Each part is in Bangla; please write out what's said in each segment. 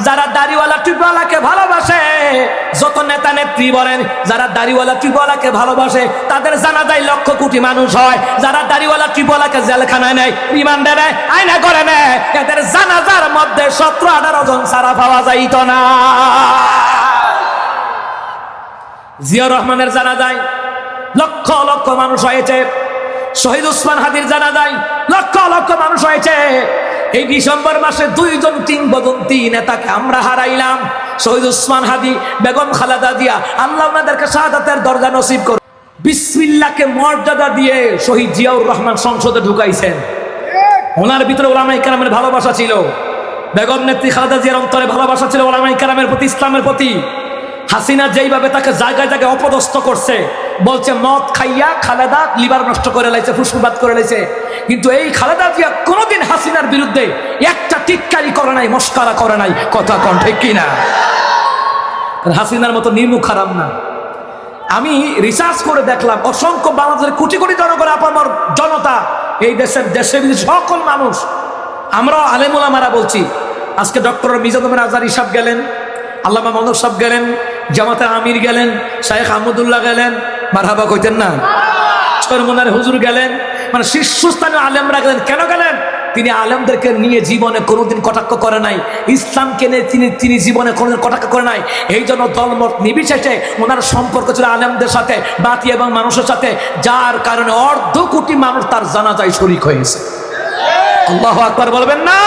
যারা দাড়িওয়ালা টুপিওয়ালাকে ভালোবাসে, যত নেতা নেত্রী বলেন, যারা দাড়িওয়ালা টুপিওয়ালাকে ভালোবাসে তাদের জানাজায় লক্ষ কোটি মানুষ হয়। যারা দাড়িওয়ালা টুপিওয়ালাকে জেলখানায় নেয়, রিমান্ডে নেয়, আয়না করে নেয়, এদের জানাজার মধ্যে 17-18 জন ছাড়া পাওয়া যাইত না। জিয়াউর রহমানের জানাজায় লক্ষ লক্ষ মানুষ হয়েছে। শহীদ ওসমান হাদির জানাজায় লক্ষ লক্ষ মানুষ হয়েছে। এই ডিসেম্বর মাসে 2 জন কিংবদন্তি নেতাকে আমরা হারাইলাম, শহীদ ওসমান হাদি, বেগম খালেদা জিয়া। আল্লাহ ওনাদেরকে শাহাদাতের দরজা নসিব করুন। বিসমিল্লাহকে মর্যাদা দিয়ে শহীদ জিয়াউর রহমান সংসদে ঢুকাইছেন। ওনার ভিতরে ওলামায়ে কেরামের ভালোবাসা ছিল, বেগম নেত্রী খালেদা জিয়ার অন্তরে ভালোবাসা ছিল ওলামায়ে কেরামের প্রতি, ইসলামের প্রতি। হাসিনা যেইভাবে তাকে জায়গায় জায়গায় অপদস্থ করছে, বলছে মদ খাইয়া খালেদা লিভার নষ্ট করে লাইছে, ফুসফুস করে লাইছে, কিন্তু এই খালেদা জিয়া কোনোদিন হাসিনার বিরুদ্ধে একটা টিটকারি করে নাই, মস্কারা করে নাই। কথা কোন ঠিক কিনা? হাসিনার মতো নির্মুখ খারাপ না। আমি রিসার্চ করে দেখলাম, অসংখ্য বাংলাদেশের কোটি কোটি জনগণ, আপামর জনতা, এই দেশের দেশে বিদেশে সকল মানুষ, আমরাও আলেম ওলামারা বলছি। আজকে ডক্টর মিজানুর আজহারী সাহেব গেলেন, আল্লামা মনোজ সাহেব গেলেন, জামাতের আমির গেলেন, শায়েখ আহমদুল্লাহ গেলেন, মারহাবা কইতেন না, চরমনার হুজুর গেলেন, মানে শীর্ষস্থানীয় আলেমরা গেলেন। কেন গেলেন? তিনি আলেমদেরকে নিয়ে জীবনে কোনোদিন কটাক্ষ করে নাই, ইসলামকে নিয়ে তিনি জীবনে কোনোদিন কটাক্ষ করে নাই। এই জন্য দলমত নির্বিশেষে ওনার সম্পর্ক ছিল আলেমদের সাথে, বাতি এবং মানুষের সাথে, যার কারণে 1.5 কোটি মানুষ তার জানাজায় শরীক হয়েছে। আল্লাহু আকবার বলবেন না?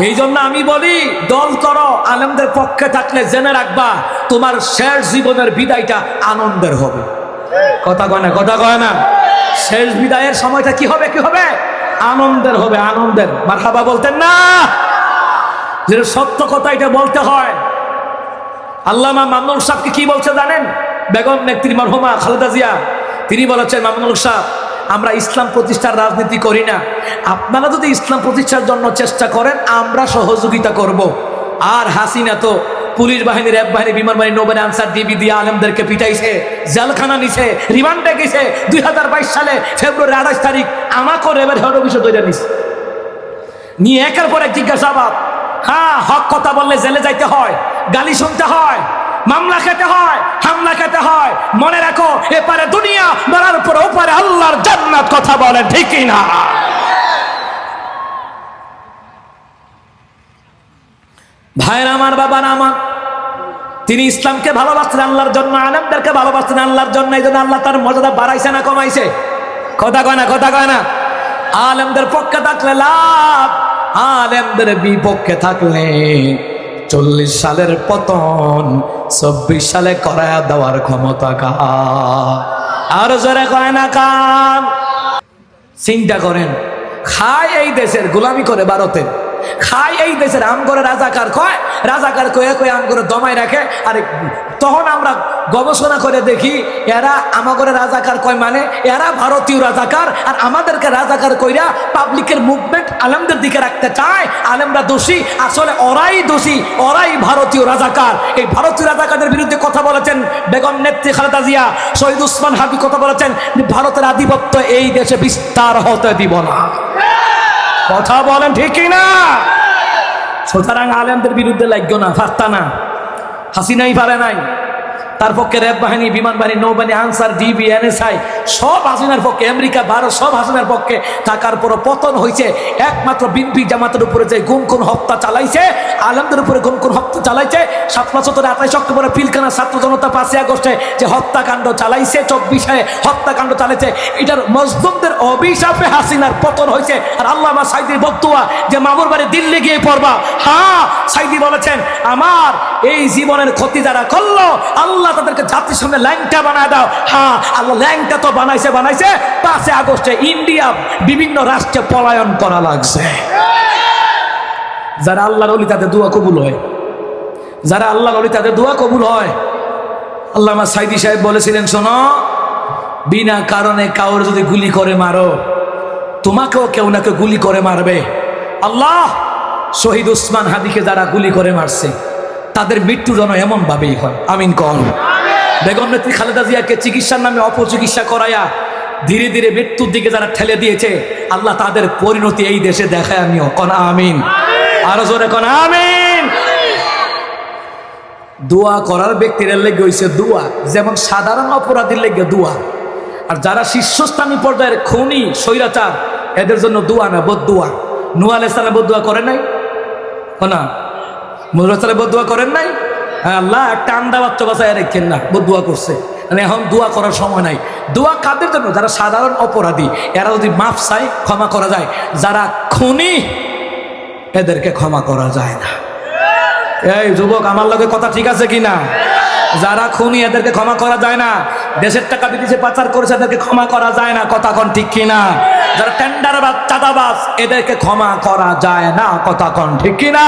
এই জন্য আমি বলি, দল করো, আলেমদের পক্ষে থাকলে জেনে রাখবা তোমার শেষ জীবনের বিদায়টা আনন্দের হবে। কথা কয় না? কথা কয় না? শেষ বিদায়ের সময়টা কি হবে? কি হবে? আনন্দের হবে, আনন্দের। মারহাবা বলতেন না? যে সত্য কথা এটা বলতে হয়। আল্লামা মামুনুল সাহেবকে কি বলছে জানেন? বেগম নেত্রী মরহুমা খালেদা জিয়া, তিনি বলেছেন, মামুনুল সাহেব, আমরা ইসলাম প্রতিষ্ঠার রাজনীতি করি না, আপনারা যদি ইসলাম প্রতিষ্ঠার জন্য চেষ্টা করেন আমরা সহযোগিতা করব। আর হাসিনা তো পুলিশ বাহিনী, র্যাব বাহিনী, বিমান বাহিনী, নৌবাহিনী, আনসার, ডিবি দিয়ে আলেমদেরকে পিটাইছে, জেলখানা নিছে, রিমান্ডে গেছে। 2022 সালে ফেব্রুয়ারি 28 তারিখ আমাকে র্যাবের হেড অফিসে ধরে নিয়ে একের পর এক জিজ্ঞাসাবাদ। হ্যাঁ, হক কথা বললে জেলে যাইতে হয়, গালি শুনতে হয়, মামলা খেতে হয়, হামলা খেতে হয়। মনে রাখো, এপারে দুনিয়া, মরার পর ওপারে আল্লাহর জান্নাত। কথা বলেন ঠিক কিনা? ভাইরা আমার, বাবারা আমার, তিনি ইসলামকে ভালোবাসতেন আল্লাহর জন্য, আলেমদেরকে ভালোবাসতেন আল্লাহর জন্য। এই জন্য আল্লাহ তার মর্যাদা বাড়াইছে না কমাইছে? কথা কয় না? কথা কয় না? আলেমদের পক্ষে থাকলে লাভ, আলেমদের বিপক্ষে থাকলে 40 সালের পতন 24 সালে করায়া দেওয়ার ক্ষমতা কার? আর জোরে কয় না কার? চিন্তা করেন, খায় এই দেশের, গোলামি করে ভারতের, খায় এই দেশের, আম করে রাজাকার কয়, রাজাকার কয়ে কয়ে আম করে দমাই রাখে। আর তখন আমরা গবেষণা করে দেখি, এরা আমাগরে রাজাকার কয়, মানে এরা ভারতীয় রাজাকার, আর আমাদেরকে রাজাকার কইরা পাবলিকের মুভমেন্ট আলেমদের দিকে রাখতে চায়। আলেমরা দোষী, আসলে ওরাই দোষী, ওরাই ভারতীয় রাজাকার। এই ভারতীয় রাজাকারদের বিরুদ্ধে কথা বলেছেন বেগম নেত্রী খালেদা জিয়া, শহীদ ওসমান হাদি কথা বলেছেন, ভারতের আধিপত্য এই দেশে বিস্তার হতে দিব না। কথা বলেন ঠিক না? সুতরাং আলেমদের বিরুদ্ধে লাগলো না, ফাস্তা না। হাসিনাই পারে নাই, তার পক্ষে র্যাব বাহিনী, বিমান বাহিনী, নৌবাহিনী, আনসার, ডিবি, এনএসআই সব হাসিনার পক্ষে, আমেরিকা, ভারত সব হাসিনার পক্ষে থাকার পরও পতন হয়েছে একমাত্র বিএনপি জামাতের উপরে, যে গুম হত্যা চালাইছে, আলেমদের উপরে গুম হত্যা চালাইছে। 27 অক্টোবরে পিলখানা ছাত্র জনতা, 5 আগস্টে যে হত্যাকাণ্ড চালাইছে, 24 হত্যাকাণ্ড চালাইছে, এটার মজলুমদের অভিশাপে হাসিনার পতন হয়েছে। আর আল্লামা সাইদির বক্তব্য যে মামুর বাড়ি দিল্লি গিয়ে পড়বা, হ্যাঁ, সাইদি বলেছেন, আমার এই জীবনের ক্ষতি যারা করলো, আল্লাহ তাদেরকে জাতির সামনে ল্যাংটা বানায় দাও। হ্যাঁ, আল্লাহ ল্যাংটা তো বানাইছে। 5 আগস্টে ইন্ডিয়া বিভিন্ন রাষ্ট্রে পলায়ন করা লাগছে। যারা আল্লাহর ওলি তাদের দোয়া কবুল হয়, যারা আল্লাহর ওলি তাদের দোয়া কবুল হয়। আল্লামা সাইদি সাহেব বলেছিলেন, শোনো, বিনা কারণে কাউর যদি গুলি করে মারো, তোমাকেও কেউ না কেউ গুলি করে মারবে। আল্লাহ শহীদ ওসমান হাদিকে যারা গুলি করে মারছে তাদের মৃত্যু যেন এমন ভাবেই হয়। আমিন কর। বেগম নেত্রী খালেদা জিয়াকে চিকিৎসার নামে অপচিকিৎসা করাইয়া ধীরে ধীরে মৃত্যুর দিকে যারা ঠেলে দিয়েছে, আল্লাহ তাদের পরিণতি এই দেশে দেখায়। আমিও কন আমিন, আরো জোরে কন আমিন। দোয়া করার ব্যক্তির লেগে হইছে দোয়া, যেমন সাধারণ অপরাধীর লেগে দোয়া। আর যারা শীর্ষস্থানীয় পর্যায়ের খুনি স্বৈরাচার এদের জন্য দোয়া না, বদদোয়া। নূহ আলাইহিস সালাম বদদোয়া করেন নাই? না, মুসা সালাম বদদোয়া করেন নাই? হ্যাঁ, আল্লাহ একটা আন্ডা বাচ্চা বাচ্চায় রেখেন না, বদদোয়া করছে। মানে এখন দোয়া করার সময় নাই। দোয়া কাদের জন্য? যারা সাধারণ অপরাধী, এরা যদি মাফ চায় ক্ষমা করা যায়। যারা খুনি এদেরকে ক্ষমা করা যায় না। এই যুবক, আমার লগে কথা ঠিক আছে কিনা? যারা খুনি এদেরকে ক্ষমা করা যায় না। দেশের টাকা বিদেশে পাচার করেছে এদেরকে ক্ষমা করা যায় না, কথা কন ঠিক কিনা? যারা টেন্ডারবাজ চাঁদাবাজ এদেরকে ক্ষমা করা যায় না, কথা কন ঠিক কিনা?